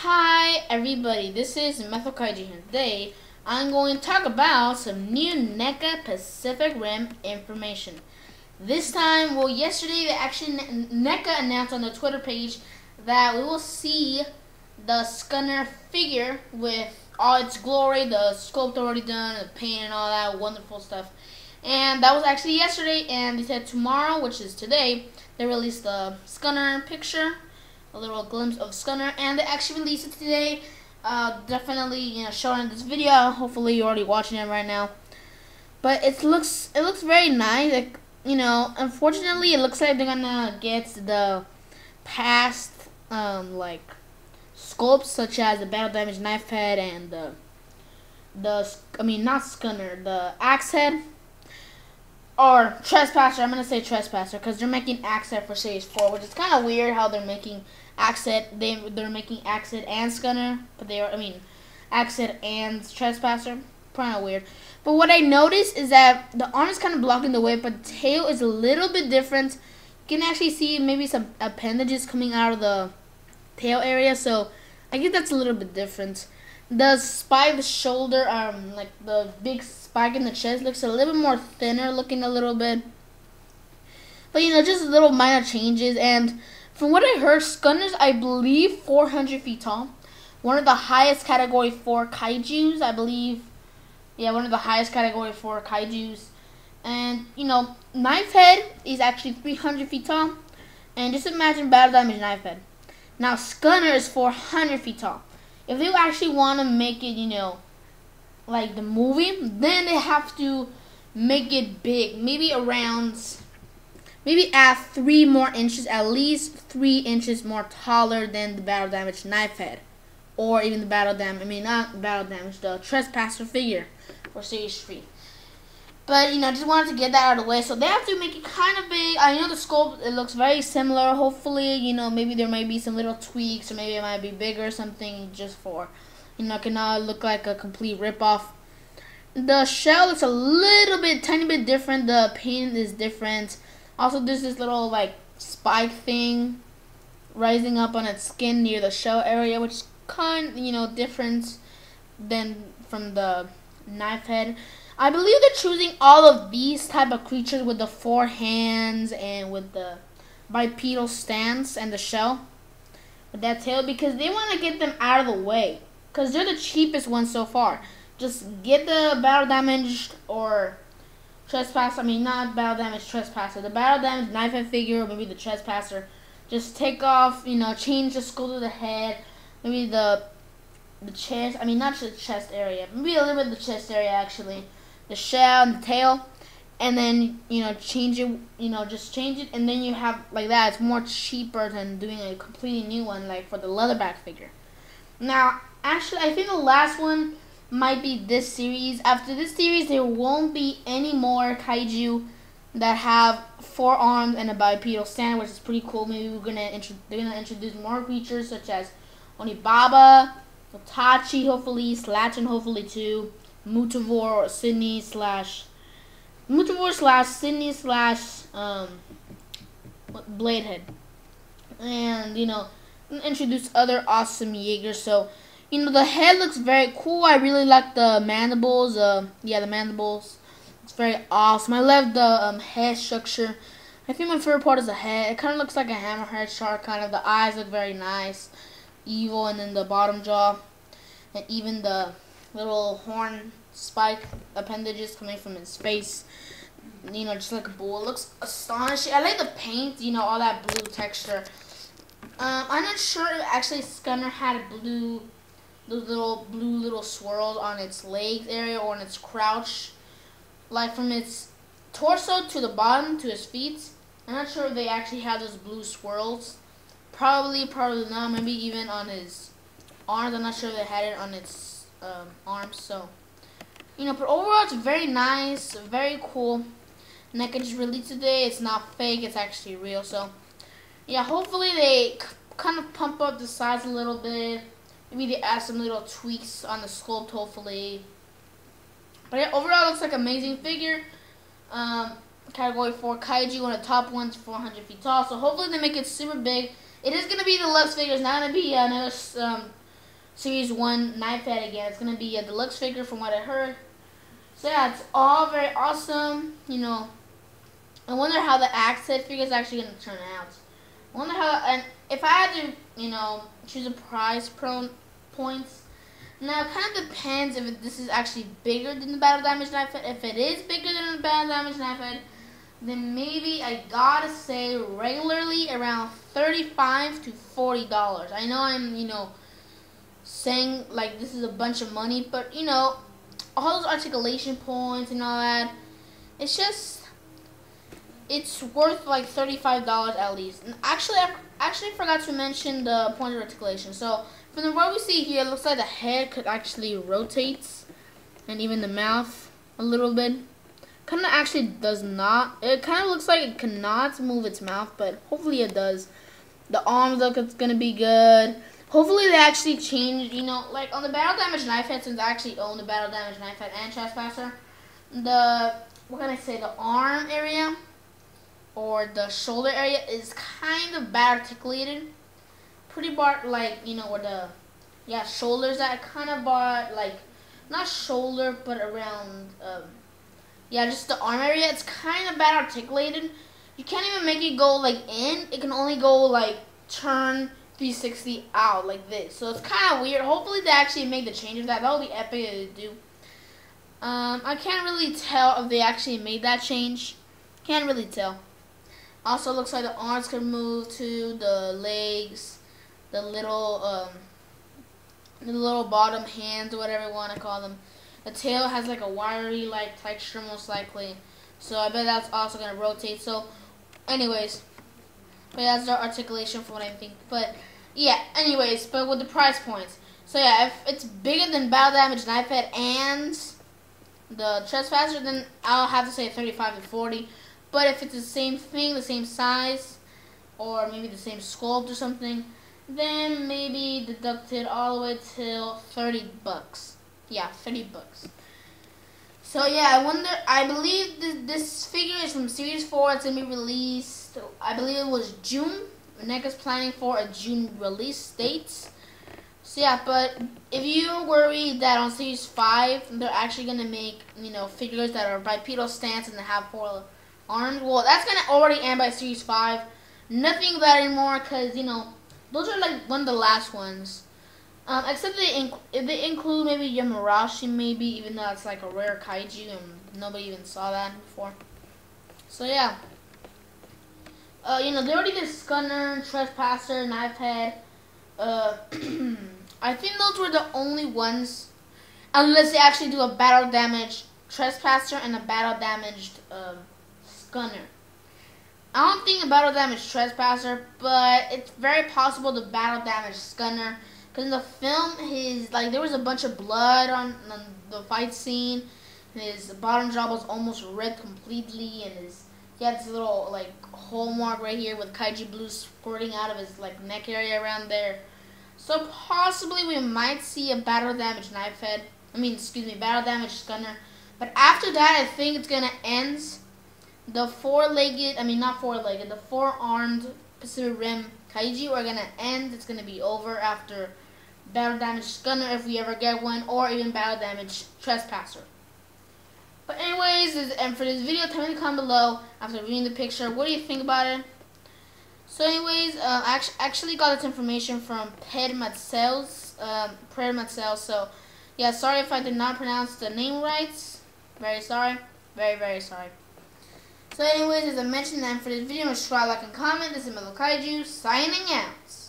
Hi everybody, this is Methyl Kaiju here. Today, I'm going to talk about some new NECA Pacific Rim information. This time, well yesterday, NECA announced on the Twitter page that we will see the Scunner figure with all its glory, the sculpt already done, the paint and all that wonderful stuff. And that was actually yesterday, and they said tomorrow, which is today, they released the Scunner picture, a little glimpse of Scunner, and they actually released it today. Definitely, showing in this video. Hopefully, you're already watching it right now. But it looks very nice. Like, unfortunately, it looks like they're gonna get the past like sculpts, such as the battle damage knife head and not Scunner, the axe head. Or Trespasser, I'm going to say Trespasser, because they're making Axe Head for Series 4, which is kind of weird how they're making Axe Head, they're making Axe Head and Scunner, but Axe Head and Trespasser, kind of weird. But what I noticed is that the arm is kind of blocking the way, but the tail is a little bit different. You can actually see maybe some appendages coming out of the tail area, so I guess that's a little bit different. The spike, the shoulder, like the big spike in the chest looks a little bit more thinner looking a little bit. But, just little minor changes. And from what I heard, Scunner's, I believe, 400 feet tall. One of the highest category 4 kaijus, I believe. Yeah, one of the highest category 4 kaijus. And, Knife Head is actually 300 feet tall. And just imagine battle damage Knife Head. Now, Scunner is 400 feet tall. If they actually want to make it, like the movie, then they have to make it big. Maybe add 3 more inches, at least 3 inches more taller than the battle damage knife head. Or even the the Trespasser figure for Series 3. But, just wanted to get that out of the way. So they have to make it kind of big. I know the sculpt, it looks very similar. Hopefully, maybe there might be some little tweaks, or maybe it might be bigger or something, just for, cannot look like a complete ripoff. The shell looks a little bit, tiny bit different. The paint is different. Also, there's this little, spike thing rising up on its skin near the shell area, which is kind of, different than from the knife head. I believe they're choosing all of these type of creatures with the 4 hands and with the bipedal stance and the shell with that tail, because they want to get them out of the way, because they're the cheapest ones so far. Just get the battle damage or Trespasser, not battle damage Trespasser, the battle damage knife head figure, or maybe the Trespasser. Just take off, change the skull to the head, maybe the chest, not the chest area, maybe a little bit of the chest area actually. The shell and the tail, and then change it, just change it, and then you have like that. It's more cheaper than doing a completely new one, like for the leatherback figure. Now, actually, I think the last one might be this series. After this series, there won't be any more kaiju that have 4 arms and a bipedal stand, which is pretty cool. Maybe they're gonna introduce more creatures such as Onibaba, Otachi, hopefully, Slatchin, hopefully too. Mutavore Sydney slash Bladehead, and introduce other awesome Jaegers. So the head looks very cool. I really like the mandibles. The mandibles. It's very awesome. I love the head structure. I think my favorite part is the head. It kind of looks like a hammerhead shark. Kind of the eyes look very nice, evil, and then the bottom jaw, and even the little horn spike appendages coming from his face, just like a bull. It looks astonishing. I like the paint, all that blue texture. I'm not sure if actually Scunner had those little blue little swirls on its legs area or on its crouch, like from its torso to the bottom to his feet. I'm not sure if they actually had those blue swirls. Probably not. Maybe even on his arms. I'm not sure if they had it on its arms. So but overall it's very nice, very cool. NECA just released today. It's not fake, it's actually real. So yeah, hopefully they kind of pump up the size a little bit. Maybe they add some little tweaks on the sculpt, hopefully. But yeah, overall it looks like an amazing figure. Category 4 kaiju, one of the top ones, 400 feet tall. So hopefully they make it super big. It is going to be the deluxe figure. It's not going to be another Series 1 knife head again. It's going to be a deluxe figure from what I heard. So yeah, it's all very awesome. You know, I wonder how the axe head figure is actually going to turn out. I wonder how, and if I had to, you know, choose a price points. Now, it kind of depends if this is actually bigger than the Battle Damage Knife Head. If it is bigger than the Battle Damage Knife Head, then maybe I gotta say regularly around $35 to $40. I know I'm, you know, saying like this is a bunch of money, but you know, all those articulation points and all that, it's just, it's worth like $35 at least. And actually, I actually forgot to mention the point of articulation. So from what we see here, it looks like the head could actually rotate, and even the mouth a little bit. Kind of actually does not. It kind of looks like it cannot move its mouth, but hopefully it does. The arms look, it's gonna be good. Hopefully they actually change, you know, like on the Battle Damage Knife Head, since I actually own the Battle Damage Knife Head and Trespasser, the, what can I say, the arm area or the shoulder area is kind of bad articulated. Pretty bar, like, you know, where the, yeah, shoulders that kind of bar, like, not shoulder, but around, yeah, just the arm area. It's kind of bad articulated. You can't even make it go, like, in. It can only go, like, turn 360 out, like this. So it's kind of weird. Hopefully they actually make the change of that. That would be epic to do. I can't really tell if they actually made that change. Can't really tell. Also, looks like the arms can move too, the legs, the little bottom hands, or whatever you want to call them. The tail has like a wiry like texture most likely, so I bet that's also gonna rotate. So, anyways, but that's the articulation for what I think. But yeah, anyways, but with the price points. So yeah, if it's bigger than Battle Damage Knife Head and the Trespasser, then I'll have to say 35 to 40. But if it's the same thing, the same size, or maybe the same sculpt or something, then maybe deducted all the way till $30. Yeah, $30. So yeah, I believe this figure is from Series 4. It's gonna be released, I believe it was June. NECA's planning for a June release date. So yeah, but if you're worried that on Series 5 they're actually gonna make, you know, figures that are bipedal stance and they have 4 arms, well, that's gonna already end by Series 5. Nothing of that anymore, because, you know, those are like one of the last ones. Except if they include maybe Yamarashi, maybe, even though it's like a rare kaiju and nobody even saw that before. So yeah, you know, they already did Scunner, Trespasser, Knife Head. I think those were the only ones, unless they actually do a Battle Damage Trespasser and a Battle Damaged Scunner. I don't think a Battle Damage Trespasser, but it's very possible the Battle Damage Scunner. Because in the film, there was a bunch of blood on the fight scene. His bottom jaw was almost red completely, and he had this little like hole mark right here with kaiju blue squirting out of his like neck area around there. So possibly we might see a Battle Damage Knife Head. Battle Damage Scunner. But after that, I think it's gonna end. The the 4-armed Pacific Rim kaiju are gonna end. It's gonna be over after Battle Damage Scunner, if we ever get one, or even Battle Damage Trespasser. But anyways, and for this video, tell me in the comment below after reading the picture, what do you think about it? So anyways, I actually got this information from Ped Matsels. So yeah, sorry if I did not pronounce the name right. Very sorry. Very, very sorry. So anyways, as I mentioned, and for this video, subscribe, like, and comment. This is Mellow Kaiju, signing out.